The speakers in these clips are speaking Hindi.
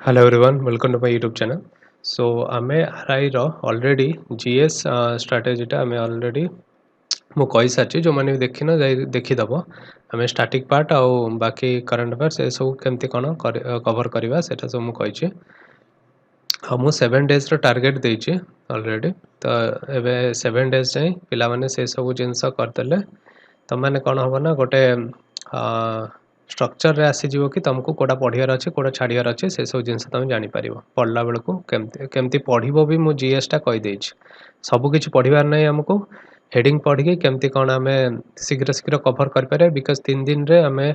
Hello everyone, welcome to my YouTube channel. So आमे आरआई रो ऑलरेडी जीएस स्ट्रैटेजी टा आमे ऑलरेडी मु कहि साची जो माने देखि न जाई देखि दबो आमे स्टैटिक पार्ट आ बाकी करंट अफेयर्स ए सब केमती कोन कवर करबा सेटा सब मु कहि छी मु 7 डेज रो टारगेट देइ छी ऑलरेडी तो एबे 7 डेज जाई पिला माने से सब जिंस करतले तो माने कोन होबो ना गोटे स्ट्रक्चर रे आसी जीवो कि तुमको कोडा पढियार अछि कोडा छाडियार अछि से सब जिंस तुम जानि परिबो पढला बेल को केमती पढिबो भी मु जीएस टा कहि देछि सब किछि पढिबार नै हमको हेडिंग पढ़ के केमती कोन हमें शीघ्र शीघ्र कवर कर पारे बिकॉज 3 दिन रे हमें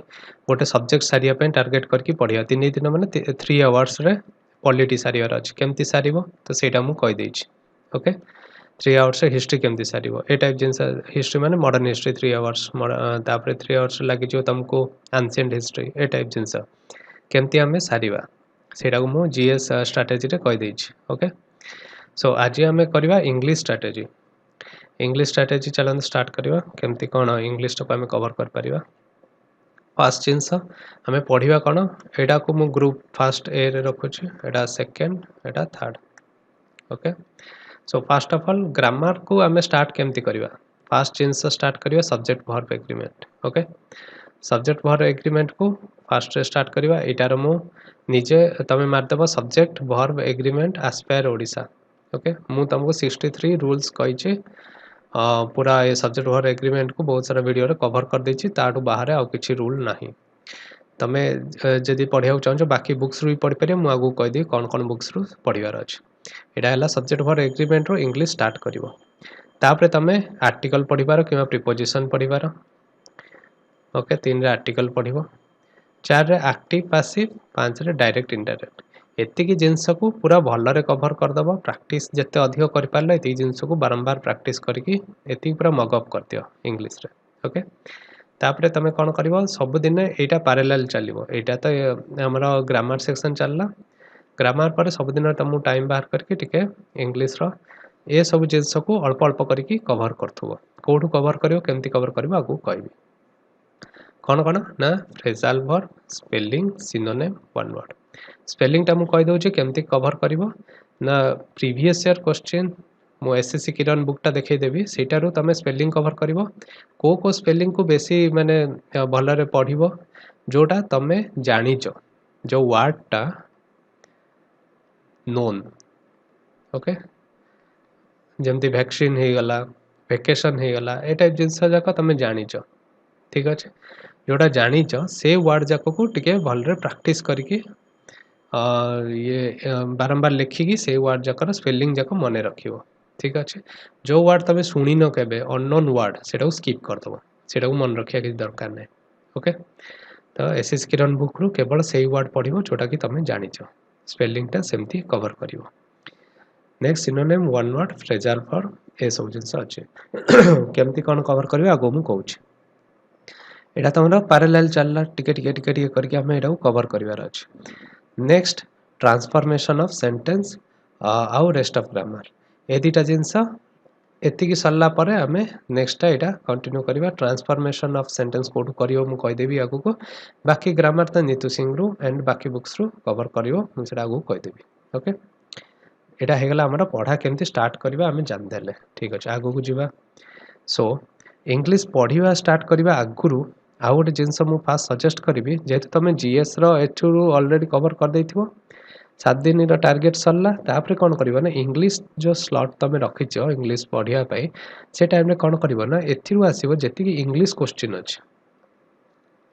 गोटे सब्जेक्ट सारिया पे टारगेट करके पढिया 3 दिन माने 3 आवर्स रे पॉलिटी सारियार अछि केमती सारिबो तो सेटा मु कहि देछि ओके 3 आवर्स हिस्ट्री केमती सारिबो ए टाइप जिंस हिस्ट्री माने मॉडर्न हिस्ट्री 3 आवर्स तापर 3 आवर्स लागि जो तुमको एंशिएंट हिस्ट्री ए टाइप जिंस केमती हमें सारिबा सेटा को मु जीएस स्ट्रेटजी रे कहि देछि ओके सो आज हमें करबा इंग्लिश स्ट्रेटजी इंग्लिश स्ट्रेटजी चलन स्टार्ट करबा केमती कोन इंग्लिश तो हमें कवर कर परिबा फर्स्ट जिंस हमें पढ़िबा कोन एटा को मु ग्रुप फर्स्ट ए रे रखु छी एटा second Etah third okay so first of all grammar को हमें स्टार्ट केमती करबा फर्स्ट जिंस स्टार्ट करबा subject verb agreement okay subject verb agreement को फर्स्ट रे स्टार्ट करबा एटार मु निजे तमे मार देबो subject verb agreement Aspire Odisha okay मु तुमको 63 रूल्स कहि छी पूरा ये सब्जेक्ट वर्ब एग्रीमेंट को बहुत सारा वीडियो रे कवर कर देछि ताडू बाहर आ किछि रूल नाही तमे जदी पढिया चाहछो बाकी बुक्स रू पढि परियो मु आगु कहि दे कोन कोन बुक्स रू पढिबार अछि एटा हला सब्जेक्ट वर्ब एग्रीमेंट रो इंग्लिश स्टार्ट करिवो तापरे तमे आर्टिकल पढिबार किबा प्रीपोजिशन पढिबार ओके 3 रे आर्टिकल पढिबो 4 रे एक्टिव पैसिव 5 रे डायरेक्ट इनडायरेक्ट एति की जिंस को पूरा भल्ल रे कवर कर दबो प्रैक्टिस जते अधिक कर पारले एति जिंस को बारंबार प्रैक्टिस करके एति पूरा मग अप कर दियो इंग्लिश रे ओके तापरे तमे कोन करबो सब दिन एटा पैरेलल चलिबो एटा तो हमरो ग्रामर सेक्शन चलला ग्रामर पर सब दिन तुम टाइम बाहर करके टिके इंग्लिश रो ए सब जिंस को अल्प अल्प करके कवर करथबो कोठु कवर करियो केमती कवर करबो आगु कहबी कौन कौन ना phrasal verb spelling synonym one word spelling टा मु कहि दउ केमती कवर करिवो ना प्रीवियस ईयर क्वेश्चन मु एसएससी किरण बुक टा देखै देबी सेटारू तमे स्पेलिंग कवर करिवो को स्पेलिंग को बेसी माने भल रे पढिवो जोटा तमे जानिचो जो वर्ड टा नोन ओके जेमती वैक्सीन हे गला वेकेशन हे गला ए टाइप जिंस जाका तमे जानिचो ठीक अछि जोटा जानिच से वर्ड जाक को टिके भल रे प्रैक्टिस करके ये बारंबार लिखिकी से वर्ड जाकर स्पेलिंग जाक मन रखियो ठीक अच्छे जो वर्ड तबे सुनी न केबे अननोन वर्ड सेटा स्किप कर दबो सेटा को मन रखिया कि दरकार नै ओके तो एसएस किरण बुक रु केवल सेही वर्ड पढिबो जोटा कि तमे जानिच स्पेलिंग टा सेमती कवर करिवो next synonym one word phrasal verb ए सब जिंस अच्छे केमती कोन कवर करियो आगो मु कहूची एटा तमरा पैरेलल चलला टिके टिके टिके टिके करके हमें एटा कवर करिवार अछि नेक्स्ट ट्रांसफॉर्मेशन ऑफ सेंटेंस आउ रेस्ट ऑफ ग्रामर ए दुटा जिंस एति की सरला परे हमें नेक्स्ट एटा कंटिन्यू करिवा ट्रांसफॉर्मेशन ऑफ सेंटेंस कोड करियो मु कहि देबी आगु को बाकी ग्रामर त नीतू सिंह रु एंड बाकी बुक्स रु कवर करियो मु सेटा आगु कहि देबी ओके एटा हे गला हमरा पढ़ा केमती स्टार्ट करिवा हमें जान देले ठीक अछि आगु को जिवा सो इंग्लिश पढ़िवा स्टार्ट करिवा आगुरु आउ गोटे जिनस मु फास्ट सजेस्ट करी जेहेतु तुम जीएस रू ऑलरेडी कवर कर देथिबो 7 दिन रो टारगेट सरला तापर कोन करबो ना इंग्लिश जो स्लॉट तुम रखिछ इंग्लिश पढ़िया पई से टाइम रे कोन करबो ना एथिरु आसीबो जेति की इंग्लिश क्वेश्चन अछि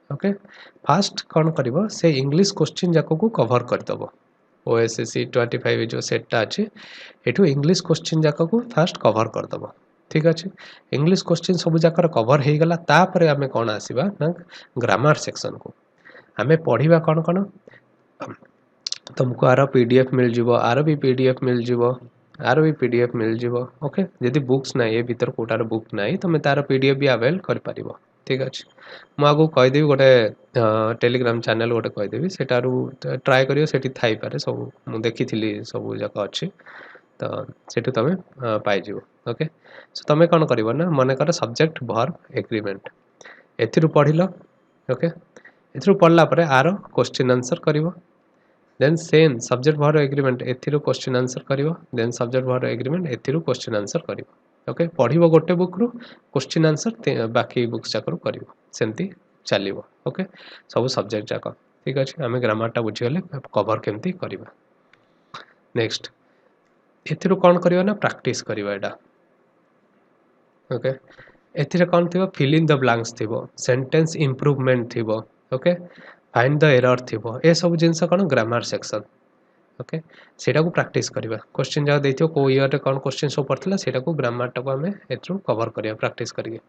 ओके फास्ट कोन करबो से इंग्लिश क्वेश्चन जाको को कवर कर दबो ओएसएससी 25 जो सेटटा अछि एठु इंग्लिश क्वेश्चन जाको को फास्ट कवर कर दबो ठीक अच्छे इंग्लिश क्वेश्चन सब जाकर कवर हो गला तापर आमे कौन आसीबा ना ग्रामर सेक्शन को आमे पढ़िबा कौन कौन तुमको आर पीडीएफ मिल जिवो आर भी पीडीएफ मिल जिवो आर भी पीडीएफ मिल जिवो ओके यदि बुक्स ना ए भीतर कोटार बुक ना तमे तार पीडीएफ भी अवेल कर पारिबो ठीक अच्छे मु आगु कहि देबी गोटे टेलीग्राम चैनल गोटे कहि देबी सेटारू ट्राई करियो सेठी थाई पारे सब मु देखिथिली सब जाक अछि तो सेठु तमे पाई जिवो ओके सो तमे कोन करिवो ना मने कर सब्जेक्ट वर्ब एग्रीमेंट एथिरु पढिलो ओके एथिरु पढला परे आरो क्वेश्चन आंसर करिवो देन सेम सब्जेक्ट भर एग्रीमेंट एथिरो क्वेश्चन आंसर करिवो देन सब्जेक्ट भर एग्रीमेंट एथिरो क्वेश्चन आंसर करिवो ओके पढ़िबो गोटे बुक रु क्वेश्चन आंसर बाकी बुक्स जाकरू करिवो सेमती चलिवो ओके सब सब्जेक्ट जाक ठीक अछि आमे ग्रामर टा बुझी गले कवर केमती करिवो नेक्स्ट एथिरो कोन करिवो ना प्रैक्टिस करिवो एटा ओके एथिरे कोन थिबो फिल इन द ब्लैंक्स थिबो सेंटेंस इंप्रूवमेंट थिबो ओके फाइंड द एरर थिबो ए सब जिंस कोन ग्रामर सेक्शन ओके सेटा को प्रैक्टिस करिवा क्वेश्चन जा देथियो को ईयर रे कोन क्वेश्चन सो पड़तला सेटा को ग्रामर टा को हमें एथ्रू कवर करिया प्रैक्टिस करिए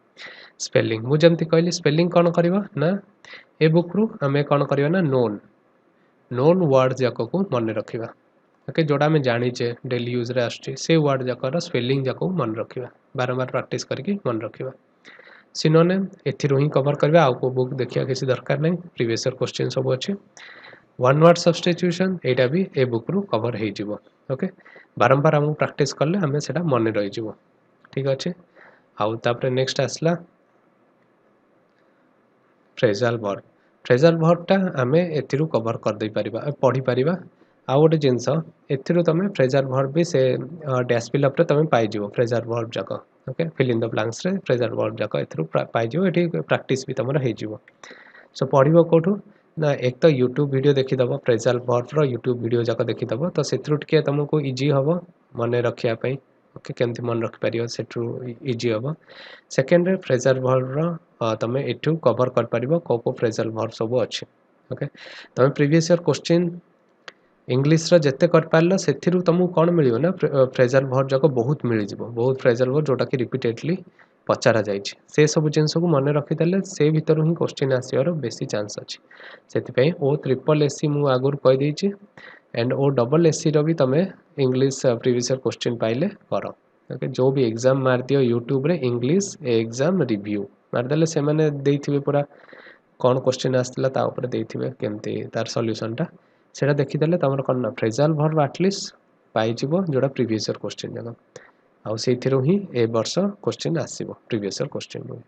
स्पेलिंग मु जेमति कहली स्पेलिंग कोन करिवा ना ए बुक रु हमें कोन करिवा ना नोन नोन वर्ड जाको को मन रखिबा ओके जोड़ा में जानी चे डेली यूज रे आछी से वर्ड जाकर स्पेलिंग जाको मन रखिबा बारंबार प्रैक्टिस करके मन रखिबा सिनोनिम एथिरो ही कवर करबा आ को बुक देखिया किसी दरकार नहीं प्रीवियस ईयर क्वेश्चन सब अछि वन वर्ड सब्स्टिट्यूशन एटा भी ए बुक रु कवर हे जिवो ओके बारंबार हम प्रैक्टिस करले हमें सेटा मन रहि जिवो ठीक अछि आउ तापर नेक्स्ट आसला फ्रेजल वर्ब टा हमें एथिरु कवर कर दे परिबा पढ़ी परिबा आ गोटे जिनस एथिरु तमे फ्रेजल वर्ब भी से डैश फिलअप रे तमे पाई जिवो फ्रेजल वर्ब जाक okay fill in the blanks रे फ्रेजल वर्ब जाक एथिरु पाई जिवो एठी प्रैक्टिस भी तमरा हे जिवो सो पढ़िबो कोठु ना एक तो यूट्यूब वीडियो देखि दबो फ्रेजल वर्ब रो यूट्यूब वीडियो जाक देखि दबो तो सेथरु टिके तुमको इजी हबो मने रखिया पई ओके केमति मन रख परियो सेथरु इजी हबो सेकंड रे फ्रेजल वर्ब रो तमे एठु कवर कर परिबो को फ्रेजल वर्ब सब अछि ओके तमे प्रीवियस ईयर क्वेश्चन इंग्लिश रो जत्ते कर पारलो सेथिरु तुमको कोन मिलियो ना फ्रेजल वर्ब जाक बहुत मिलि जिवो बहुत फ्रेजल वर्ब जोटा कि रिपीटेडली पचारा जाइछि से सब जिंस को मन रखि देले से भीतर ही क्वेश्चन आसियार बेसी चांस अछि सेति पई ओ ट्रिपल एससी मु आगुर कहि देछि एंड ओ डबल एससी रो भी तमे इंग्लिश प्रीवियस ईयर क्वेश्चन पाइले करो ओके जो भी एग्जाम मार दियो यूट्यूब रे इंग्लिश एग्जाम रिव्यू मार देले से माने देथिबे पूरा कोन क्वेश्चन आस्तला ता ऊपर देथिबे केमती तार सॉल्यूशन टा सेटा देखि देले तमर कोन फ्रेजल वर्ब एटलीस्ट पाई जिवो जोडा प्रीवियस ईयर क्वेश्चन जागा आउ सेथिरो ही ए वर्ष क्वेश्चन आसीबो प्रीवियस ईयर क्वेश्चन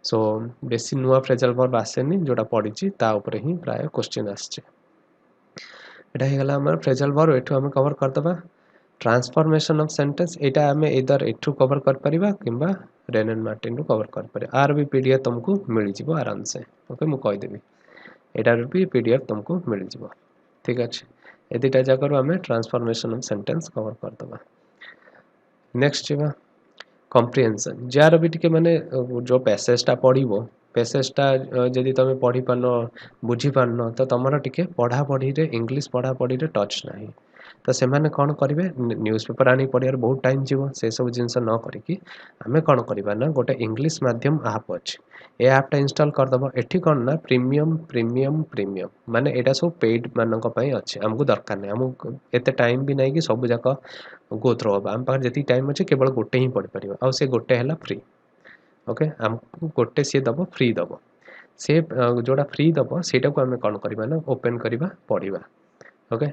सो बेसी नुआ फ्रेजल वर्ब आसेनी जोडा पडिची ता ऊपर ही प्राय क्वेश्चन आछे एटा हे गला हमर फ्रेजल वर्ब एठो हम कवर कर दबा ट्रांसफॉर्मेशन ऑफ सेंटेंस एटा हमें इधर एठो कवर कर परिबा किबा रेन एंड मार्टिन रो कवर कर परिबा आर भी पीडीएफ तुमको मिल जिवो आराम से ओके मु कहि देबी एटार भी पीडीएफ तुमको मिल जिवो ठीक अछि ए दुटा जाकर हमें ट्रांसफॉर्मेशन ऑफ सेंटेंस कवर कर दबा नेक्स्ट जीवा कॉम्प्रिहेंशन जार भी टिके माने जो पैसेज टा पढिबो पैसेज टा जदी तमे पढि पानो बुझी पानो तो तमरा टिके पढा पढी रे इंग्लिश पढा पढी रे टच नाही तो से माने कोन करिवे न्यूज़ पेपर आनी पढियार बहुत टाइम जीवो से सब जिंस न करिकि हमें कोन करिबा ना गोटे इंग्लिश माध्यम ऐप अछि ए ऐप टा इंस्टॉल कर दबो एठी कोन ना प्रीमियम प्रीमियम प्रीमियम माने एटा सब पेड मानन को पई अछि हमकु दरकार नै हम एते टाइम भी नै कि सब जाका गो थ्रो होबा हम पाखर जति टाइम अछि केवल गोटे ही पढि परिबा आ से गोटे हला फ्री ओके हमकु गोटे से दबो फ्री दबो से जोड़ा फ्री दबो सेटा को हमें कोन करिबा ना ओपन करिबा पढिबा ओके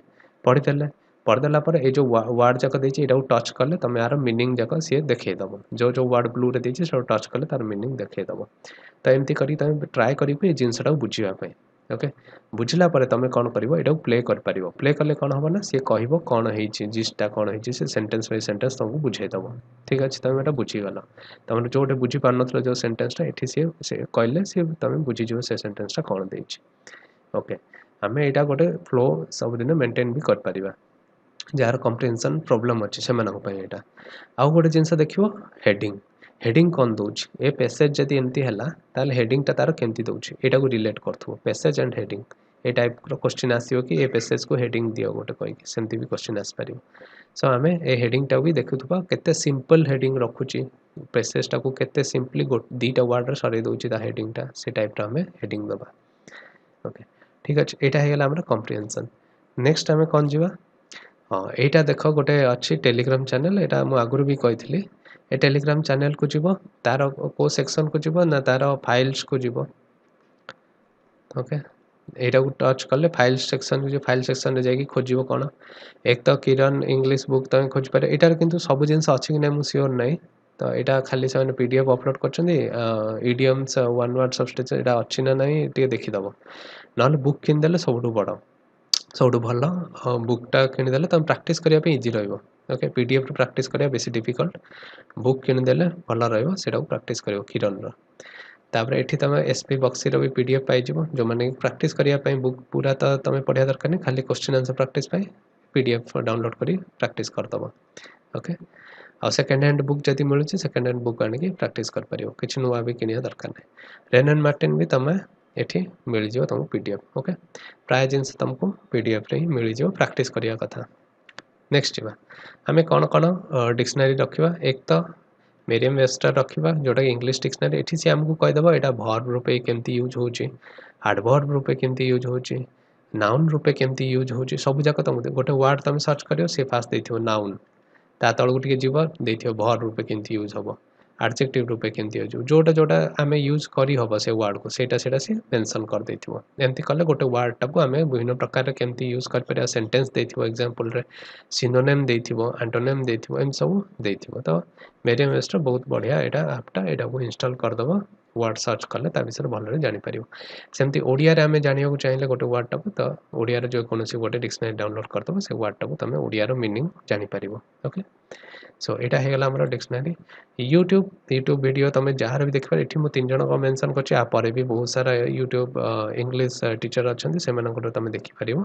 पढि देले पढ़ देला पर ए जो वर्ड जाक देछि एटा टच करले तमे यार मीनिंग जाक से देखे दबो जो जो वर्ड ब्लू रे देछि से टच करले तार मीनिंग देखे दबो त एमती करी तमे ट्राई करिबो ए जिंसटा बुझिबा पई ओके बुझला पर तमे कोन करिवो एटा प्ले कर परिवो प्ले करले कोन होबो ना से कहिवो कोन हेछि जिसटा कोन हेछि से सेंटेंस बाय सेंटेंस तुमको बुझाइ दबो ठीक अछि तमे एटा बुझी गलो तमे जोटे बुझी पार नथलो जो सेंटेंस टा एठी से कहले से तमे बुझी जो से सेंटेंस टा कोन देछि ओके हमें एटा गोटे फ्लो सब दिन मेंटेन भी कर परिबा जार कॉम्प्रिहेंशन प्रॉब्लम अछि से मानक पई एटा आउ गोटे जिंस देखिवो हेडिंग हेडिंग कोन दोछि ए पैसेज जदी एमती हला ताले हेडिंग ता तार केमती दोछि एटा को रिलेट करथु पैसेज एंड हेडिंग ए टाइप रो क्वेश्चन आसीयो कि ए पैसेज को हेडिंग दियो गोटे कहि सेमती भी क्वेश्चन आस परियो सो हमें ए हेडिंग टा भी देखुथबा केते सिंपल हेडिंग रखुची पैसेज टा को केते सिंपली दीटा वर्ड रे सरे दोछि ता हेडिंग टा से टाइप रा हमें हेडिंग दबा ओके ठीक अछि एटा हे गेला हमरा कॉम्प्रिहेंशन नेक्स्ट हमें कोन जीवा हाँ एटा देखो गोटे अच्छी टेलीग्राम चैनल एटा मु आगुरु भी कहितली ए टेलीग्राम चैनल को जीवो तार को सेक्शन को जीवो ना तार फाइल्स को जीवो ओके एटा को टच करले फाइल सेक्शन को जो फाइल सेक्शन रे जाई खोजिबो कोन एक तो किरण इंग्लिश बुक तमे खोज पारे एटार किंतु सब जिंस अछि कि नै मु श्योर नै तो एटा खाली से पीडीएफ अपलोड करछन्ती इडियम्स वन वर्ड सब्स्टिट्यूशन एटा अछि ना नै टे देखि दबो नले बुक किन देले सबटु बडो ସବୁଠୁ ଭଲ ବୁକ୍ଟା କିଣିଦେଲେ ତୁମେ ପ୍ରାକ୍ଟିସ୍ କରିବା ପାଇଁ ଇଜି ରହିବ। ଓକେ, PDF ରୁ ପ୍ରାକ୍ଟିସ୍ କରିବା ବେଶୀ ଡିଫିକଲ୍ଟ, ବୁକ୍ କିଣିଦେଲେ ଭଲ ରହିବ, ସେଇଟାକୁ ପ୍ରାକ୍ଟିସ୍ କରିବ କିରଣର। ତାପରେ ଏଠି ତୁମେ SP ବକ୍ସିର ବି PDF ପାଇଯିବ, ଯେଉଁମାନେ ପ୍ରାକ୍ଟିସ୍ କରିବା ପାଇଁ ବୁକ୍ ପୁରା ତ ତୁମେ ପଢ଼ିବା ଦରକାର ନାହିଁ, ଖାଲି କ୍ୱେଶ୍ଚିନ୍ ଆନ୍ସର୍ ପ୍ରାକ୍ଟିସ୍ ପାଇଁ PDF ଡାଉନଲୋଡ଼ କରି ପ୍ରାକ୍ଟିସ୍ କରିଦେବ। ଓକେ, ଆଉ ସେକେଣ୍ଡ ହ୍ୟାଣ୍ଡ ବୁକ୍ ଯଦି ମିଳୁଛି ସେକେଣ୍ଡ ହ୍ୟାଣ୍ଡ ବୁକ୍ ଆଣିକି ପ୍ରାକ୍ଟିସ୍ କରିପାରିବ, କିଛି ନୂଆ ବି କିଣିବା ଦରକାର ନାହିଁ। ରେନ୍ ଆଣ୍ଡ ମାର୍ଟିନ୍ ବି ତୁମେ ଏଠି ମିଳିଯିବ ତୁମକୁ PDF। ଓକେ, ପ୍ରାୟ ଜିନିଷ ତୁମକୁ PDFରେ ହିଁ ମିଳିଯିବ, ପ୍ରାକ୍ଟିସ୍ କରିବା କଥା। ନେକ୍ସଟ ଯିବା, ଆମେ କ'ଣ କ'ଣ ଡିକ୍ସନାରୀ ରଖିବା। ଏକ ତ ମେରିୟମ୍ ୱେବଷ୍ଟର ରଖିବା, ଯେଉଁଟାକି ଇଂଲିଶ ଡିକ୍ସନାରୀ। ଏଠି ସେ ଆମକୁ କହିଦେବ ଏଇଟା ଭର୍ବ ରୂପେ କେମିତି ୟୁଜ୍ ହେଉଛି, ଆଡ଼ଭର୍ବ ରୂପେ କେମିତି ୟୁଜ୍ ହେଉଛି, ନାଉନ୍ ରୂପେ କେମିତି ୟୁଜ୍ ହେଉଛି, ସବୁ ଯାକ ତୁମକୁ ଗୋଟେ ୱାର୍ଡ଼ ତୁମେ ସର୍ଚ୍ଚ କରିବ, ସେ ଫାଷ୍ଟ ଦେଇଥିବ ନାଉନ୍, ତା ତଳକୁ ଟିକେ ଯିବ ଦେଇଥିବ ଭର୍ବ ରୂପେ କେମିତି ୟୁଜ୍ ହେବ, ଆଡଜେକ୍ଟିଭ ରୂପେ କେମିତି ୟୁଜ୍, ଯୋଉଟା ଆମେ ୟୁଜ୍ କରିହେବ ସେ ୱାର୍ଡ଼କୁ ସେଇଟା ସେ ମେନସନ୍ କରିଦେଇଥିବ। ଏମିତି କଲେ ଗୋଟେ ୱାର୍ଡ଼ଟାକୁ ଆମେ ବିଭିନ୍ନ ପ୍ରକାରରେ କେମିତି ୟୁଜ୍ କରିପାରିବା, ସେଣ୍ଟେନ୍ସ ଦେଇଥିବ, ଏକ୍ଜାମ୍ପଲରେ ସିନୋନେମ୍ ଦେଇଥିବ, ଆଣ୍ଟୋନେମ୍ ଦେଇଥିବ, ଏମିତି ସବୁ ଦେଇଥିବ। ତ ମେରିୟମ୍ ୱେବଷ୍ଟର ବହୁତ ବଢ଼ିଆ ଏଇଟା ଆପ୍ଟା, ଏଇଟାକୁ ଇନଷ୍ଟଲ୍ କରିଦେବ, ୱାର୍ଡ଼ ସର୍ଚ୍ଚ କଲେ ତା ବିଷୟରେ ଭଲରେ ଜାଣିପାରିବ। ସେମିତି ଓଡ଼ିଆରେ ଆମେ ଜାଣିବାକୁ ଚାହିଁଲେ ଗୋଟେ ୱାର୍ଡ଼ଟାକୁ, ତ ଓଡ଼ିଆରେ ଯେକୌଣସି ଗୋଟେ ଡିକ୍ସନାରୀ ଡାଉନଲୋଡ଼ କରିଦେବ, ସେ ୱାର୍ଡ଼ଟାକୁ ତୁମେ ଓଡ଼ିଆର ମିନିଂ ଜାଣିପାରିବ। ଓକେ, ସୋ ଏଇଟା ହେଇଗଲା ଆମର ଡିକ୍ସନାରୀ। ୟୁଟ୍ୟୁବ ଭିଡ଼ିଓ ତୁମେ ଯାହାର ବି ଦେଖିପାର, ଏଠି ମୁଁ 3 ଜଣଙ୍କ ମେନସନ୍ କରିଛି, ଆ ପରେ ବି ବହୁତ ସାରା ୟୁଟ୍ୟୁବ ଇଂଲିଶ ଟିଚର ଅଛନ୍ତି, ସେମାନଙ୍କଠୁ ତୁମେ ଦେଖିପାରିବ।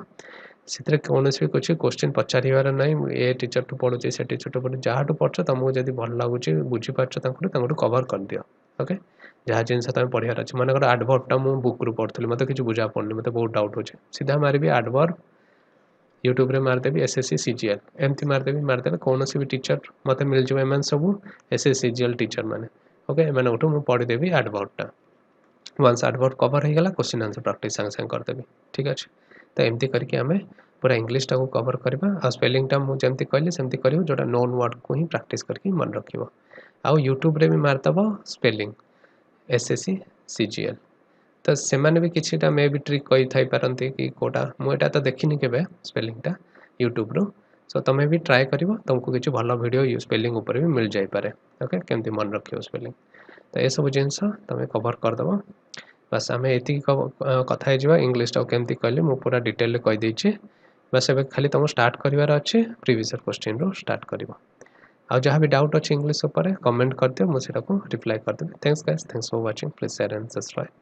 ସେଥିରେ କୌଣସି ବି କିଛି କ୍ୱେଶ୍ଚିନ୍ ପଚାରିବାର ନାହିଁ, ଏ ଟିଚରଠୁ ପଢ଼ୁଛି, ସେ ଟିଚରଠୁ ପଢ଼ୁଛି, ଯାହାଠୁ ପଢ଼ୁଛ ତୁମକୁ ଯଦି ଭଲ ଲାଗୁଛି, ବୁଝିପାରୁଛ ତାଙ୍କଠୁ କଭର କରିଦିଅ। ଓକେ, ଯାହା ଜିନିଷ ତୁମେ ପଢ଼ିବାର ଅଛି, ମନେକର ଆଡ଼ଭର୍ବଟା ମୁଁ ବୁକ୍ରୁ ପଢ଼ୁଥିଲି, ମୋତେ କିଛି ବୁଝା ପଡ଼ୁନି, ମୋତେ ବହୁତ ଡାଉଟ୍ ହେଉଛି, ସିଧା ମାରିବି ଆଡ଼ଭର୍ବ, ୟୁଟ୍ୟୁବରେ ମାରିଦେବି SSC CGL, ଏମିତି ମାରିଦେଲେ କୌଣସି ବି ଟିଚର ମୋତେ ମିଳିଯିବ, ଏମାନେ ସବୁ SSC CGL ଟିଚର ମାନେ। ଓକେ, ଏମାନଙ୍କଠୁ ମୁଁ ପଢ଼ିଦେବି ଆଡ଼ଭର୍ବଟା, ୱାନ୍ସ ଆଡ଼ଭର୍ବ କଭର ହେଇଗଲା, କ୍ୱେଶ୍ଚିନ୍ ଆନ୍ସର୍ ପ୍ରାକ୍ଟିସ୍ ସାଙ୍ଗେ ସାଙ୍ଗେ କରିଦେବି। ଠିକ୍ ଅଛି, ତ ଏମିତି କରିକି ଆମେ ପୁରା ଇଂଲିଶଟାକୁ କଭର କରିବା। ଆଉ ସ୍ପେଲିଂଟା ମୁଁ ଯେମିତି କହିଲି ସେମିତି କରିବ, ଯେଉଁଟା ନୋନ୍ ୱାର୍ଡ଼କୁ ହିଁ ପ୍ରାକ୍ଟିସ୍ କରିକି ମନେ ରଖିବ। ଆଉ ୟୁଟ୍ୟୁବରେ ବି ମାରିଦେବ ସ୍ପେଲିଂ SSC CGL, ତ ସେମାନେ ବି କିଛିଟା ମେ ବି ଟ୍ରିକ୍ କହିଥାଇପାରନ୍ତି କି କେଉଁଟା, ମୁଁ ଏଇଟା ତ ଦେଖିନି କେବେ ସ୍ପେଲିଂଟା ୟୁଟ୍ୟୁବରୁ। ସୋ ତୁମେ ବି ଟ୍ରାଏ କରିବ, ତୁମକୁ କିଛି ଭଲ ଭିଡ଼ିଓ ସ୍ପେଲିଂ ଉପରେ ବି ମିଳିଯାଇପାରେ। ଓକେ, କେମିତି ମନେ ରଖିବ ସ୍ପେଲିଂ, ତ ଏସବୁ ଜିନିଷ ତୁମେ କଭର କରିଦେବ। ବାସ୍ ଆମେ ଏତିକି କଥା ହେଇଯିବା। ଇଂଲିଶଟାକୁ କେମିତି କହିଲି ମୁଁ ପୁରା ଡିଟେଲରେ କହିଦେଇଛି। ବାସ୍ ଏବେ ଖାଲି ତୁମକୁ ଷ୍ଟାର୍ଟ କରିବାର ଅଛି, ପ୍ରିଭିୟସ୍ ଇୟର୍ କ୍ୱେଶ୍ଚିନ୍ରୁ ଷ୍ଟାର୍ଟ କରିବ। ଆଉ ଯାହା ବି ଡାଉଟ୍ ଅଛି ଇଂଲିଶ ଉପରେ କମେଣ୍ଟ କରିଦିଅ, ମୁଁ ସେଇଟାକୁ ରିପ୍ଲାଏ କରିଦେବି। Thanks guys, thanks for watching, please share and subscribe.